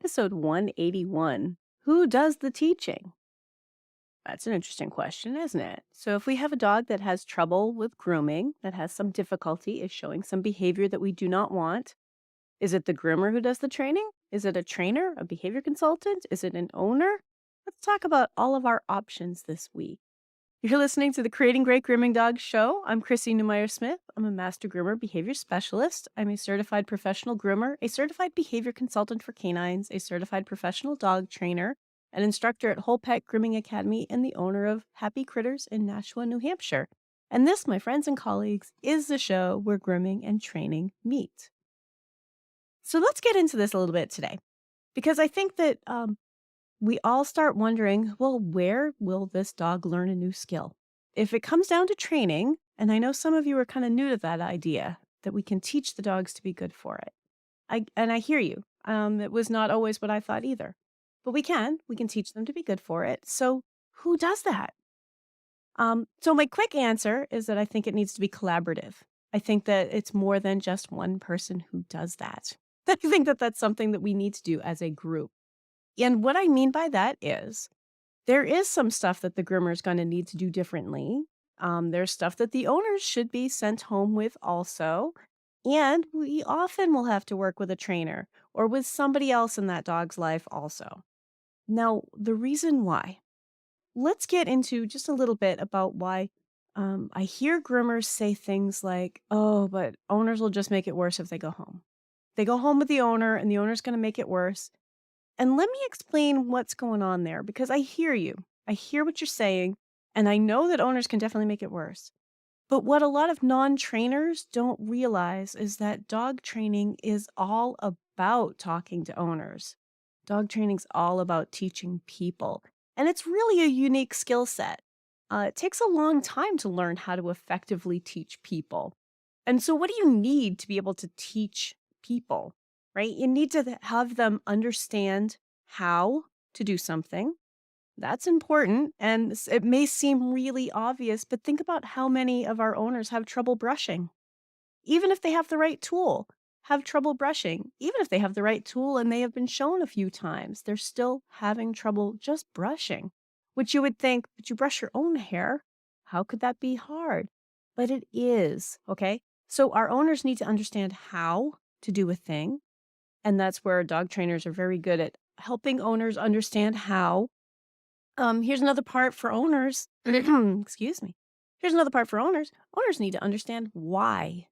Episode 181. Who does the teaching? That's an interesting question, isn't it? So, if we have a dog that has trouble with grooming, that has some difficulty, is showing some behavior that we do not want, is it the groomer who does the training? Is it a trainer, a behavior consultant? Is it an owner? Let's talk about all of our options this week. You're listening to the Creating Great Grooming Dogs show. I'm Chrissy Newmeyer Smith. I'm a Master Groomer Behavior Specialist. I'm a certified professional groomer, a certified behavior consultant for canines, a certified professional dog trainer, an instructor at Whole Pet Grooming Academy, and the owner of Happy Critters in Nashua, New Hampshire. And this, my friends and colleagues, is the show where grooming and training meet. So let's get into this a little bit today, because I think that we all start wondering, well, where will this dog learn a new skill? If it comes down to training, and I know some of you are kind of new to that idea, that we can teach the dogs to be good for it. I hear you. It was not always what I thought either. But we can teach them to be good for it. So who does that? So my quick answer is that I think it needs to be collaborative. I think that it's more than just one person who does that. I think that that's something that we need to do as a group. And what I mean by that is there is some stuff that the groomer is going to need to do differently. There's stuff that the owners should be sent home with also. And we often will have to work with a trainer or with somebody else in that dog's life also. Now, the reason why, let's get into just a little bit about why I hear groomers say things like, oh, but owners will just make it worse if they go home. They go home with the owner and the owner's going to make it worse. And let me explain what's going on there, because I hear you. I hear what you're saying, and I know that owners can definitely make it worse. But what a lot of non-trainers don't realize is that dog training is all about talking to owners. Dog training's all about teaching people, and it's really a unique skill set. It takes a long time to learn how to effectively teach people. And so what do you need to be able to teach people? Right? You need to have them understand how to do something. That's important. And it may seem really obvious, but think about how many of our owners have trouble brushing. Even if they have the right tool, have trouble brushing. Even if they have the right tool and they have been shown a few times, they're still having trouble just brushing, which you would think, but you brush your own hair. How could that be hard? But it is, okay? So our owners need to understand how to do a thing. And that's where dog trainers are very good at helping owners understand how. Here's another part for owners. Excuse me. Here's another part for owners. Owners need to understand why.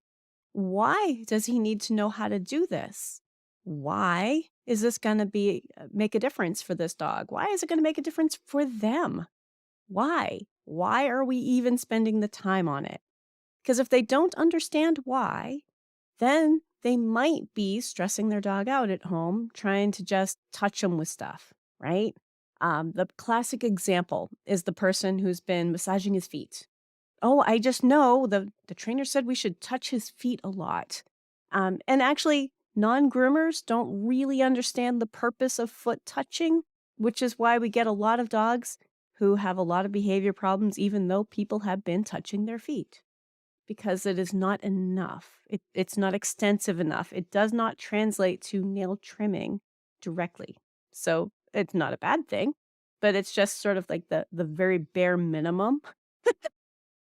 Why does he need to know how to do this? Why is this going to make a difference for this dog? Why is it going to make a difference for them? Why? Why are we even spending the time on it? Because if they don't understand why, then they might be stressing their dog out at home, trying to just touch them with stuff, right? The classic example is the person who's been massaging his feet. Oh, I just know the trainer said we should touch his feet a lot. And actually, non-groomers don't really understand the purpose of foot touching, which is why we get a lot of dogs who have a lot of behavior problems, even though people have been touching their feet. Because it is not enough. It's not extensive enough. It does not translate to nail trimming directly. So it's not a bad thing, but it's just sort of like the very bare minimum.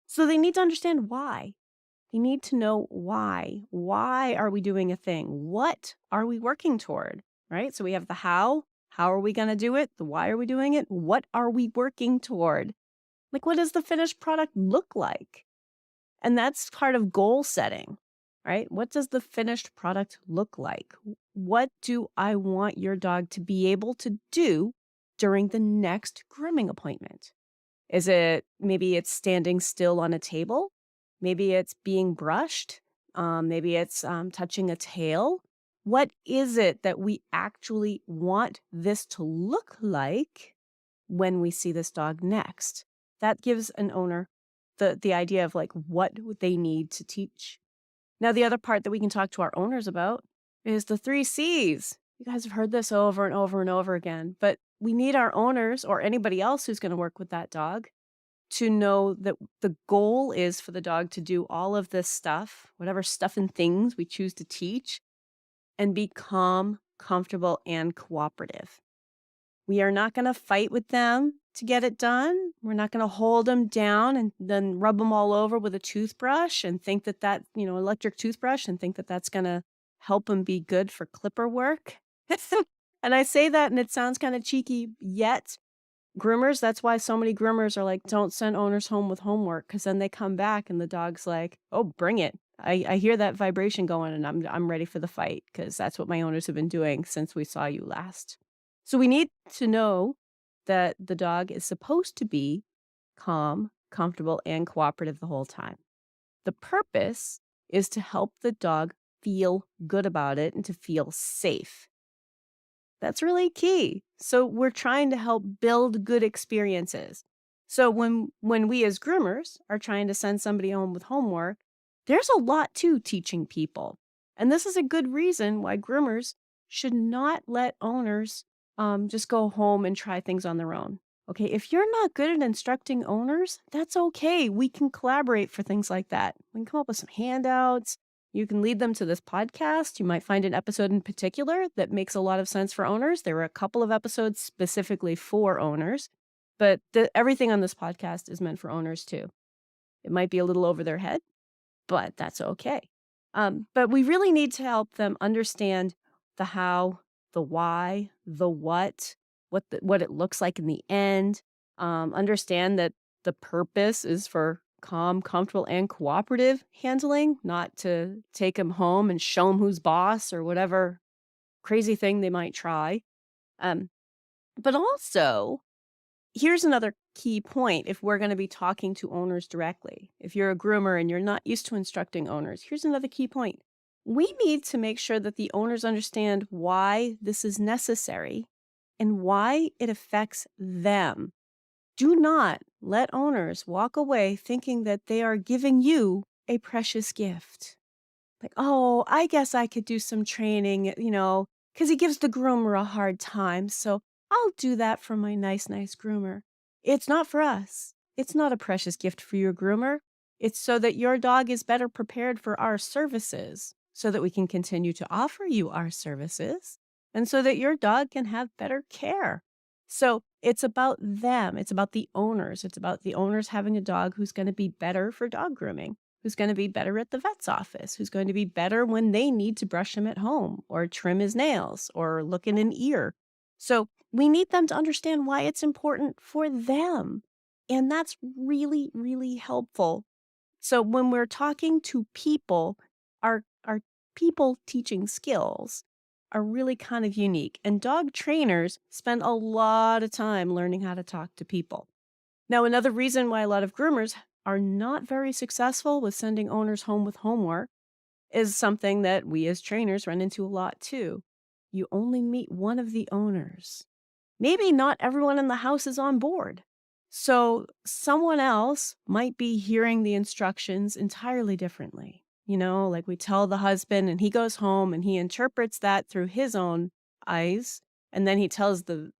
So they need to understand why. They need to know why. Why are we doing a thing? What are we working toward? Right? So we have the how. How are we going to do it? The why are we doing it? What are we working toward? Like, what does the finished product look like? And that's part of goal setting, right? What does the finished product look like? What do I want your dog to be able to do during the next grooming appointment? Is it maybe it's standing still on a table? Maybe it's being brushed. Maybe it's touching a tail. What is it that we actually want this to look like when we see this dog next? That gives an owner the idea of like what would they need to teach. Now, the other part that we can talk to our owners about is the 3 C's. You guys have heard this over and over and over again, but we need our owners or anybody else who's going to work with that dog to know that the goal is for the dog to do all of this stuff, whatever stuff and things we choose to teach, and be calm, comfortable, and cooperative. We are not going to fight with them to get it done. We're not going to hold them down and then rub them all over with a toothbrush and think electric toothbrush, and think that that's going to help them be good for clipper work. And I say that and it sounds kind of cheeky, yet groomers, that's why so many groomers are like, don't send owners home with homework, because then they come back and the dog's like, oh, bring it. I hear that vibration going and I'm ready for the fight, because that's what my owners have been doing since we saw you last. So we need to know that the dog is supposed to be calm, comfortable, and cooperative the whole time. The purpose is to help the dog feel good about it and to feel safe. That's really key. So we're trying to help build good experiences. So when we as groomers are trying to send somebody home with homework, there's a lot to teaching people. And this is a good reason why groomers should not let owners just go home and try things on their own. Okay, if you're not good at instructing owners, that's okay. We can collaborate for things like that. We can come up with some handouts. You can lead them to this podcast. You might find an episode in particular that makes a lot of sense for owners. There were a couple of episodes specifically for owners, but everything on this podcast is meant for owners too. It might be a little over their head, but that's okay. But we really need to help them understand the how, the why, the what it looks like in the end. Understand that the purpose is for calm, comfortable, and cooperative handling, not to take them home and show them who's boss or whatever crazy thing they might try. Um, but also, here's another key point if we're going to be talking to owners directly. If you're a groomer and you're not used to instructing owners, here's another key point. We need to make sure that the owners understand why this is necessary and why it affects them. Do not let owners walk away thinking that they are giving you a precious gift. Like, oh, I guess I could do some training, because he gives the groomer a hard time. So I'll do that for my nice groomer. It's not for us. It's not a precious gift for your groomer. It's so that your dog is better prepared for our services, so that we can continue to offer you our services, and so that your dog can have better care. So it's about them. It's about the owners. It's about the owners having a dog who's going to be better for dog grooming, who's going to be better at the vet's office, who's going to be better when they need to brush him at home or trim his nails or look in an ear. So we need them to understand why it's important for them. And that's really, really helpful. So when we're talking to people, our people teaching skills are really kind of unique. And dog trainers spend a lot of time learning how to talk to people. Now, another reason why a lot of groomers are not very successful with sending owners home with homework is something that we as trainers run into a lot too. You only meet one of the owners. Maybe not everyone in the house is on board. So someone else might be hearing the instructions entirely differently. Like we tell the husband and he goes home and he interprets that through his own eyes. And then he tells the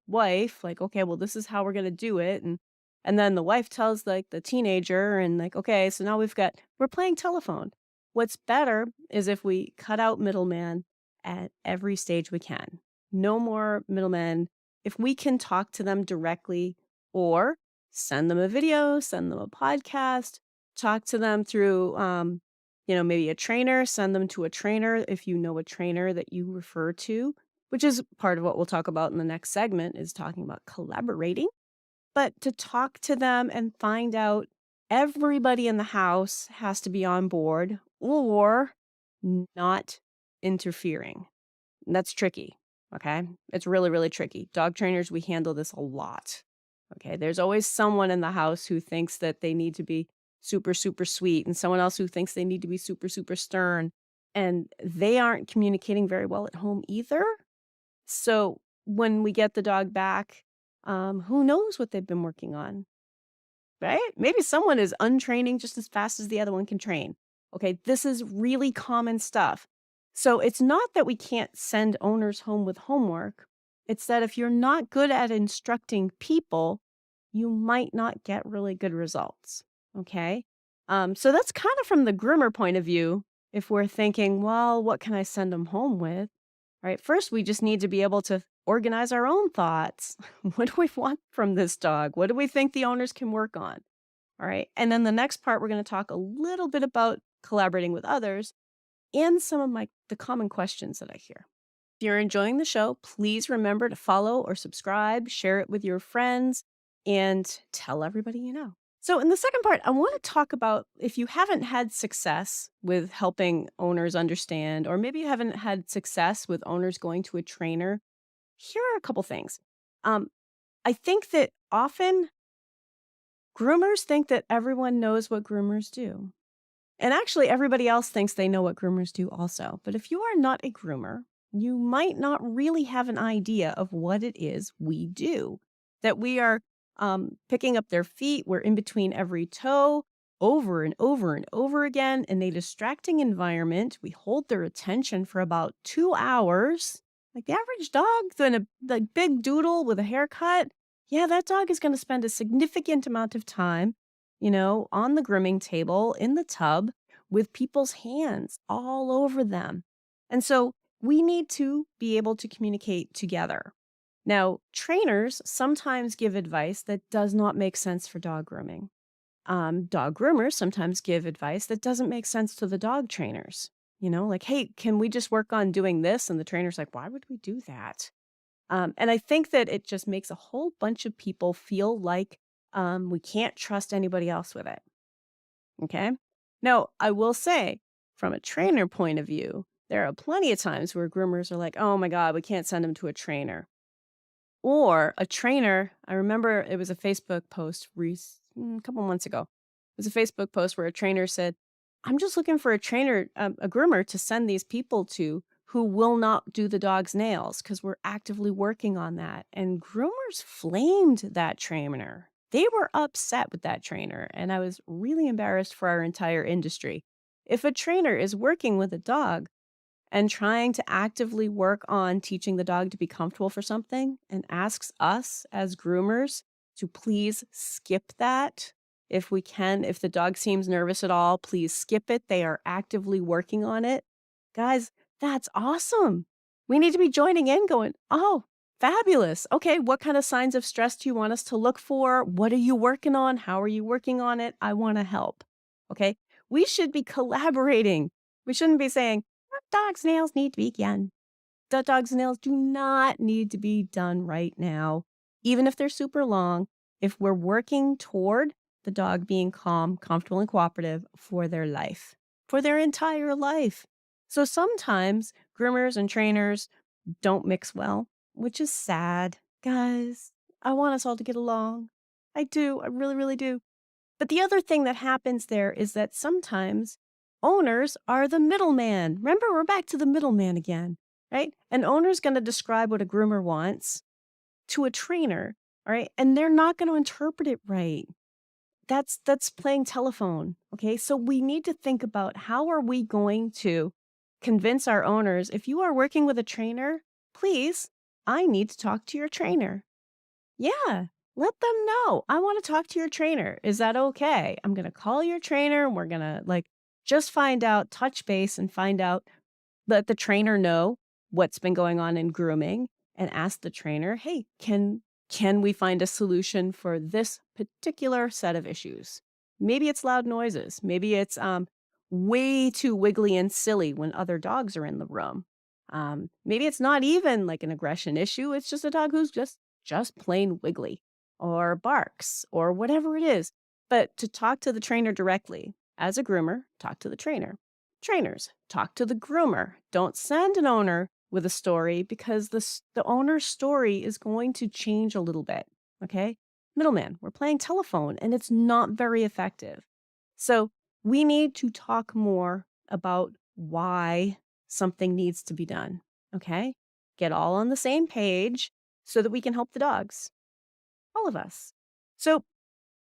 wife, like, okay, well, this is how we're going to do it. And then the wife tells like the teenager and like, okay, so now we're playing telephone. What's better is if we cut out middleman at every stage we can. No more middlemen. If we can talk to them directly or send them a video, send them a podcast, talk to them through, maybe a trainer, send them to a trainer if you know a trainer that you refer to, which is part of what we'll talk about in the next segment, is talking about collaborating. But to talk to them and find out everybody in the house has to be on board or not interfering. And that's tricky. Okay. It's really, really tricky. Dog trainers, we handle this a lot. Okay. There's always someone in the house who thinks that they need to be super, super sweet, and someone else who thinks they need to be super, super stern. And they aren't communicating very well at home either. So when we get the dog back, who knows what they've been working on, right? Maybe someone is untraining just as fast as the other one can train. Okay, this is really common stuff. So it's not that we can't send owners home with homework. It's that if you're not good at instructing people, you might not get really good results. Okay, so that's kind of from the groomer point of view. If we're thinking, well, what can I send them home with? All right. First, we just need to be able to organize our own thoughts. What do we want from this dog? What do we think the owners can work on? All right. And then the next part, we're going to talk a little bit about collaborating with others and some of the common questions that I hear. If you're enjoying the show, please remember to follow or subscribe, share it with your friends, and tell everybody you know. So, in the second part, I want to talk about if you haven't had success with helping owners understand, or maybe you haven't had success with owners going to a trainer. Here are a couple things. Um, I think that often groomers think that everyone knows what groomers do. And actually, everybody else thinks they know what groomers do also. But if you are not a groomer, you might not really have an idea of what it is we do. That we are picking up their feet, we're in between every toe over and over and over again in a distracting environment. We hold their attention for about 2 hours. Like the average dog, then a big doodle with a haircut. Yeah, that dog is going to spend a significant amount of time on the grooming table, in the tub, with people's hands all over them. And so we need to be able to communicate together. Now, trainers sometimes give advice that does not make sense for dog grooming. Dog groomers sometimes give advice that doesn't make sense to the dog trainers. Like, hey, can we just work on doing this? And the trainer's like, why would we do that? And I think that it just makes a whole bunch of people feel like we can't trust anybody else with it. Okay. Now, I will say, from a trainer point of view, there are plenty of times where groomers are like, oh my God, we can't send them to a trainer. Or a trainer, I remember it was a Facebook post a couple months ago. It was a Facebook post where a trainer said, I'm just looking for a trainer, a groomer to send these people to who will not do the dog's nails because we're actively working on that. And groomers flamed that trainer. They were upset with that trainer. And I was really embarrassed for our entire industry. If a trainer is working with a dog and trying to actively work on teaching the dog to be comfortable for something and asks us as groomers to please skip that if we can. If the dog seems nervous at all, please skip it. They are actively working on it. Guys, that's awesome. We need to be joining in going, oh, fabulous. Okay, what kind of signs of stress do you want us to look for? What are you working on? How are you working on it? I want to help. Okay, we should be collaborating. We shouldn't be saying, dog's nails need to be done. The dog's nails do not need to be done right now, even if they're super long, if we're working toward the dog being calm, comfortable, and cooperative for their life, for their entire life. So sometimes groomers and trainers don't mix well, which is sad. Guys, I want us all to get along. I do. I really, really do. But the other thing that happens there is that sometimes owners are the middleman. Remember, we're back to the middleman again, right? An owner's going to describe what a groomer wants to a trainer, all right? And they're not going to interpret it right. That's playing telephone, okay? So we need to think about how are we going to convince our owners, if you are working with a trainer, please, I need to talk to your trainer. Yeah, let them know. I want to talk to your trainer. Is that okay? I'm going to call your trainer and we're going to just find out, touch base and find out, let the trainer know what's been going on in grooming and ask the trainer, hey, can we find a solution for this particular set of issues? Maybe it's loud noises. Maybe it's way too wiggly and silly when other dogs are in the room. Maybe it's not even like an aggression issue. It's just a dog who's just plain wiggly or barks or whatever it is. But to talk to the trainer directly, as a groomer, talk to the trainer. Trainers, talk to the groomer. Don't send an owner with a story because the owner's story is going to change a little bit, okay? Middleman, we're playing telephone and it's not very effective. So we need to talk more about why something needs to be done, okay? Get all on the same page so that we can help the dogs, all of us. So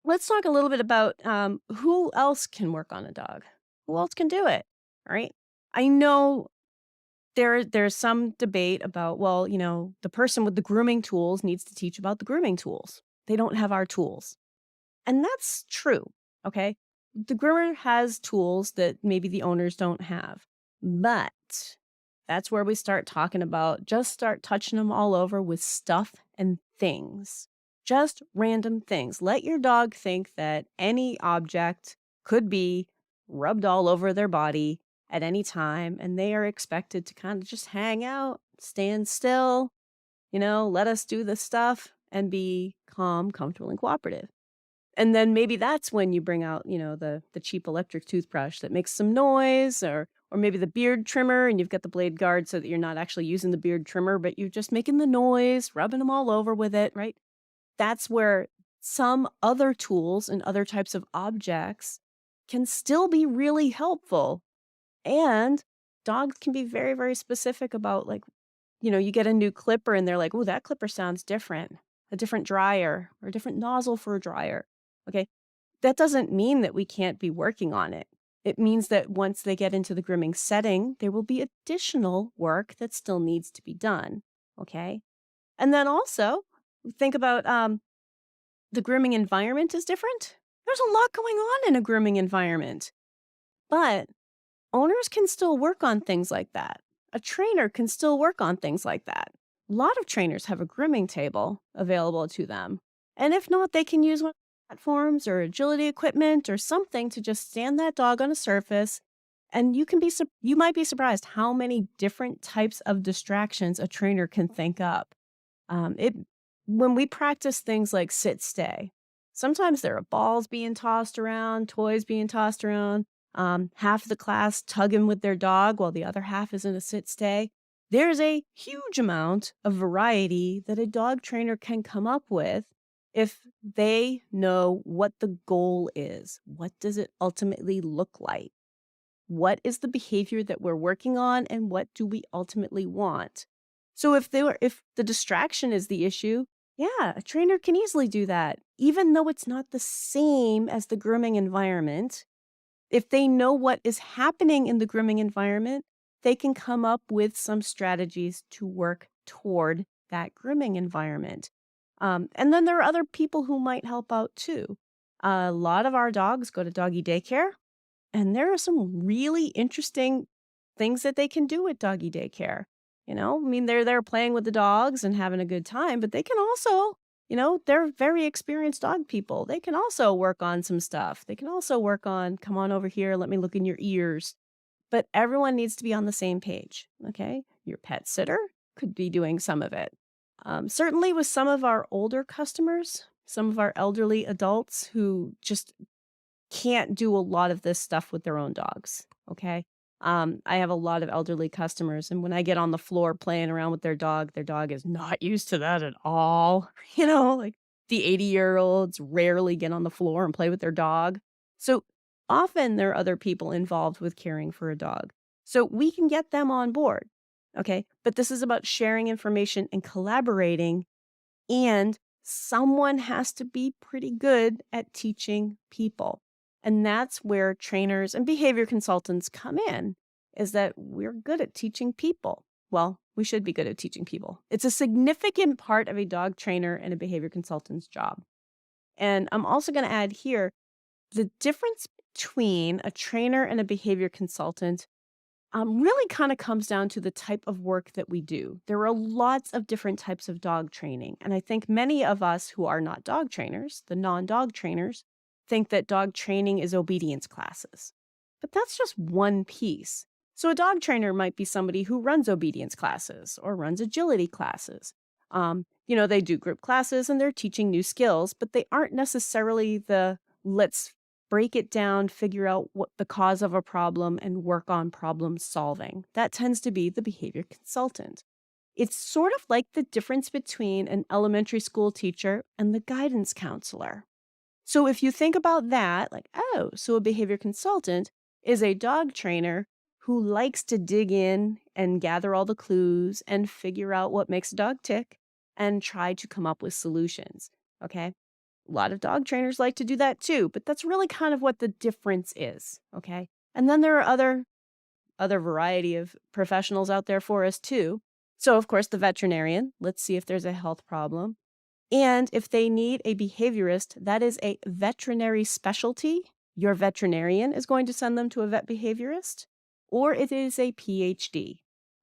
let's talk a little bit about who else can work on a dog. Who else can do it? All right. I know there's some debate about, well, the person with the grooming tools needs to teach about the grooming tools. They don't have our tools. And that's true. Okay. The groomer has tools that maybe the owners don't have. But That's where we start talking about just start touching them all over with stuff and things. Just random things. Let your dog think that any object could be rubbed all over their body at any time, and they are expected to kind of just hang out, stand still, let us do this stuff and be calm, comfortable, and cooperative. And then maybe that's when you bring out, the cheap electric toothbrush that makes some noise, or maybe the beard trimmer, and you've got the blade guard so that you're not actually using the beard trimmer, but you're just making the noise, rubbing them all over with it, right? That's where some other tools and other types of objects can still be really helpful. And dogs can be very, very specific about, like, you get a new clipper and they're like, "Oh, that clipper sounds different. A different dryer or a different nozzle for a dryer." Okay. That doesn't mean that we can't be working on it. It means that once they get into the grooming setting, there will be additional work that still needs to be done. Okay. And then also think about the grooming environment is different. There's a lot going on in a grooming environment, but owners can still work on things like that. A trainer can still work on things like that. A lot of trainers have a grooming table available to them. And if not, they can use one of the platforms or agility equipment or something to just stand that dog on a surface. And you might be surprised how many different types of distractions a trainer can think up. It When we practice things like sit stay, sometimes there are balls being tossed around, toys being tossed around, half the class tugging with their dog while the other half is in a sit stay. There's a huge amount of variety that a dog trainer can come up with if they know what the goal is. What does it ultimately look like? What is the behavior that we're working on and what do we ultimately want? So if the distraction is the issue, yeah, a trainer can easily do that. Even though it's not the same as the grooming environment, if they know what is happening in the grooming environment, they can come up with some strategies to work toward that grooming environment. And then there are other people who might help out too. A lot of our dogs go to doggy daycare. And there are some really interesting things that they can do at doggy daycare. I mean, they're there playing with the dogs and having a good time, but they can also, they're very experienced dog people. They can also work on some stuff. They can also work on, come on over here, let me look in your ears. But everyone needs to be on the same page. Okay. Your pet sitter could be doing some of it. Certainly with some of our older customers, some of our elderly adults who just can't do a lot of this stuff with their own dogs, okay? I have a lot of elderly customers, and when I get on the floor playing around with their dog is not used to that at all. Like the 80-year-olds rarely get on the floor and play with their dog. So often there are other people involved with caring for a dog. So we can get them on board, okay? But this is about sharing information and collaborating, and someone has to be pretty good at teaching people. And that's where trainers and behavior consultants come in, is that we're good at teaching people. Well, we should be good at teaching people. It's a significant part of a dog trainer and a behavior consultant's job. And I'm also going to add here the difference between a trainer and a behavior consultant really kind of comes down to the type of work that we do. There are lots of different types of dog training. And I think many of us who are not dog trainers, the non-dog trainers, think that dog training is obedience classes. But that's just one piece. So a dog trainer might be somebody who runs obedience classes or runs agility classes. They do group classes and they're teaching new skills, but they aren't necessarily the let's break it down, figure out what the cause of a problem, and work on problem solving. That tends to be the behavior consultant. It's sort of like the difference between an elementary school teacher and the guidance counselor. So if you think about that, like, oh, so a behavior consultant is a dog trainer who likes to dig in and gather all the clues and figure out what makes a dog tick and try to come up with solutions. Okay. A lot of dog trainers like to do that too, but that's really kind of what the difference is, okay? And then there are other variety of professionals out there for us too. So, of course, the veterinarian, let's see if there's a health problem. And if they need a behaviorist, that is a veterinary specialty. Your veterinarian is going to send them to a vet behaviorist, or it is a PhD.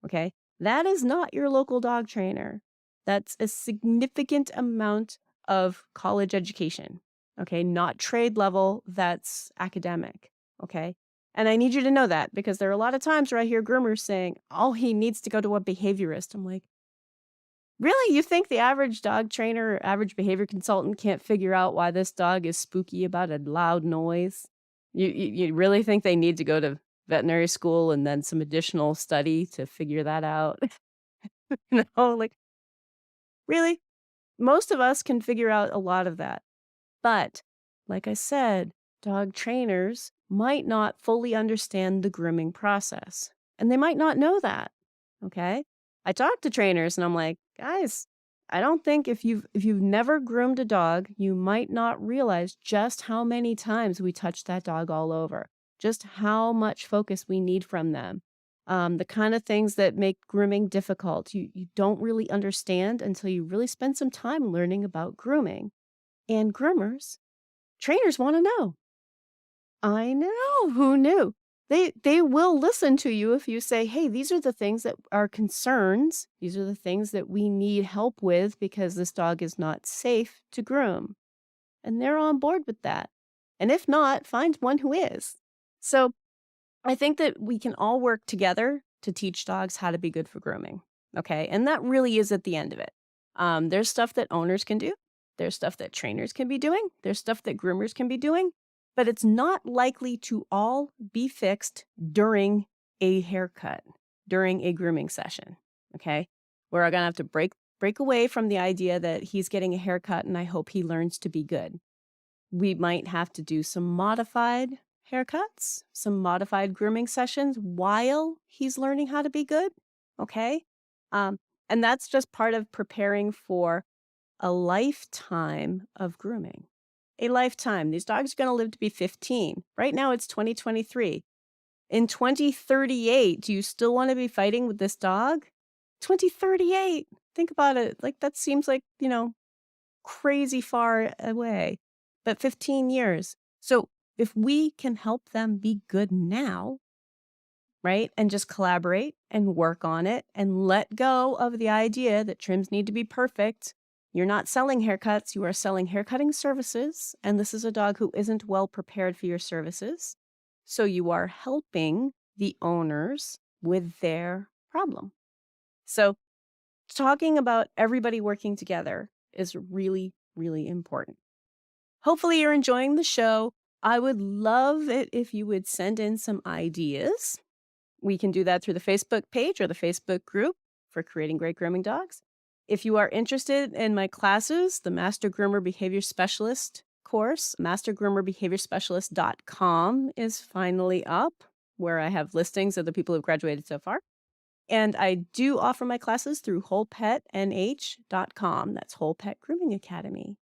Okay. That is not your local dog trainer. That's a significant amount of college education. Okay. Not trade level, that's academic. Okay. And I need you to know that because there are a lot of times where I hear groomers saying, oh, he needs to go to a behaviorist. I'm like, really? You think the average dog trainer or average behavior consultant can't figure out why this dog is spooky about a loud noise? You really think they need to go to veterinary school and then some additional study to figure that out? No, like, really? Most of us can figure out a lot of that. But, like I said, dog trainers might not fully understand the grooming process, and they might not know that. Okay? I talk to trainers and I'm like, "Guys, I don't think if you've never groomed a dog, you might not realize just how many times we touch that dog all over, just how much focus we need from them. The kind of things that make grooming difficult, you don't really understand until you really spend some time learning about grooming. And groomers, trainers wanna know. I know, who knew? They will listen to you if you say, "Hey, these are the things that are concerns. These are the things that we need help with because this dog is not safe to groom." And they're on board with that. And if not, find one who is. So I think that we can all work together to teach dogs how to be good for grooming. Okay. And that really is at the end of it. There's stuff that owners can do, there's stuff that trainers can be doing, there's stuff that groomers can be doing, but it's not likely to all be fixed during a haircut, during a grooming session. Okay. We're going to have to break away from the idea that he's getting a haircut and I hope he learns to be good. We might have to do some modified haircuts, some modified grooming sessions while he's learning how to be good, okay? Um, and that's just part of preparing for a lifetime of grooming. A lifetime. These dogs are gonna live to be 15. Right now, it's 2023. In 2038, do you still wanna be fighting with this dog? 2038! Think about it, like, that seems like, crazy far away, but 15 years. So if we can help them be good now, right, and just collaborate and work on it and let go of the idea that trims need to be perfect. You're not selling haircuts, you are selling haircutting services, and this is a dog who isn't well prepared for your services. So you are helping the owners with their problem. So talking about everybody working together is really, really important. Hopefully, you're enjoying the show. I would love it if you would send in some ideas. We can do that through the Facebook page or the Facebook group for creating great grooming dogs. If you are interested in my classes, the Master Groomer Behavior Specialist course, mastergroomerbehaviorspecialist.com is finally up, where I have listings of the people who've graduated so far. And I do offer my classes through wholepetnh.com. That's Whole Pet Grooming Academy.